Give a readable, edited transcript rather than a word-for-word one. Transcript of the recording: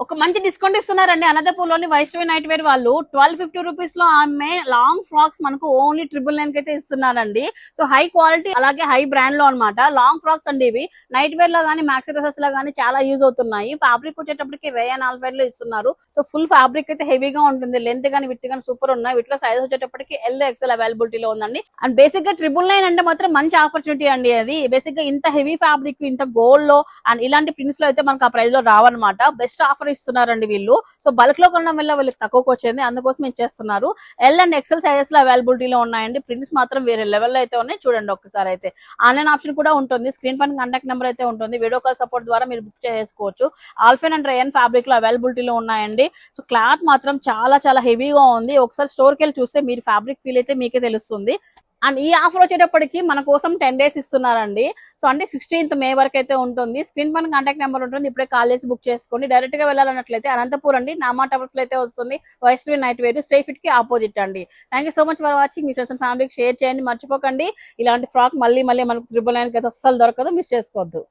ఒక మంచి డిస్కౌంట్ ఇస్తున్నారండి అనంతపూర్ లోని వైష్ణవి నైట్ వేర్ వాళ్ళు 1250 రూపీస్ లో ఆమె లాంగ్ ఫ్రాక్స్ మనకు ఓన్లీ 999 కి అయితే ఇస్తున్నారండి. సో హై క్వాలిటీ అలాగే హై బ్రాండ్ లో అనమాట లాంగ్ ఫ్రాక్స్ అండి. ఇవి నైట్ వేర్ లో గానీ మ్యాక్సీ డ్రెసెస్ లో గానీ చాలా యూజ్ అవుతున్నాయి. ఫ్యాబ్రిక్ వచ్చేటప్పటికి రేయన్ ఆల్ఫైడ్ లో ఇస్తున్నారు. సో ఫుల్ ఫ్యాబ్రిక్ అయితే హెవీగా ఉంటుంది. లెంత్ గానీ విత్ గానీ సూపర్ ఉన్నాయి. వీటిలో సైజ్ వచ్చేటప్పటికి ఎల్ ఎక్స్ఎల్ అవైలబిలిటీలో ఉందండి. అండ్ బేసిక్ గా 999 అంటే మాత్రం మంచి ఆపర్చునిటీ అండి. అది బేసిక్ గా ఇంత హెవీ ఫ్యాబ్రిక్ ఇంత గోల్డ్ లో అండ్ ఇలాంటి ప్రింట్స్ లో అయితే మనకు ఆ ప్రైస్ లో రావన్నమాట. బెస్ట్ ఆఫర్ ఇస్తున్నారండి వీళ్ళు. సో బల్క్ లో కొనడం వల్ల వీళ్ళకి తక్కువకి వచ్చింది, అందుకోసం ఇచ్చేస్తున్నారు. ఎల్ అండ్ ఎక్సెల్ సైజెస్ లో అవైలబిలిటీలో ఉన్నాయండి. ప్రింట్స్ మాత్రం వేరే లెవెల్ లో అయితే ఉన్నాయి. చూడండి ఒక్కసారి అయితే. ఆన్లైన్ ఆప్షన్ కూడా ఉంటుంది. స్క్రీన్ పైన కాంటాక్ట్ నెంబర్ అయితే ఉంటుంది. వీడియో కాల్ సపోర్ట్ ద్వారా మీరు బుక్ చేసుకోవచ్చు. ఆల్ఫైన్ అండ్ రేయన్ ఫ్యాబ్రిక్ లో అవైలబిలిటీలో ఉన్నాయండి. సో క్లాత్ మాత్రం చాలా చాలా హెవీగా ఉంది. ఒకసారి స్టోర్ కి వెళ్ళి చూస్తే మీరు ఫ్యాబ్రిక్ ఫీల్ అయితే మీకే తెలుస్తుంది. అండ్ ఈ ఆఫర్ వచ్చేటప్పటికి మన కోసం 10 days ఇస్తున్నారండి. సో అంటే 16th May వరకు అయితే ఉంటుంది. స్క్రీన్ పైన కాంటాక్ట్ నెంబర్ ఉంటుంది. ఇప్పుడే కాల్ చేసి బుక్ చేసుకోండి. డైరెక్ట్ గా వెళ్ళాలన్నట్లయితే అనంతపూర్ అండి, నామా టవర్స్ లో అయితే వస్తుంది. Vaishnavi night wear straight fit కి ఆపోజిట్ అండి. Thank you so much for watching. మీ ఫ్రెండ్స్ అండ్ ఫ్యామిలీకి షేర్ చేయండి, మర్చిపోకండి. ఇలాంటి ఫ్రాక్ మళ్ళీ మనకు 999 కి అయితే అస్సలు దొరకదు, మిస్ చేసుకోవద్దు.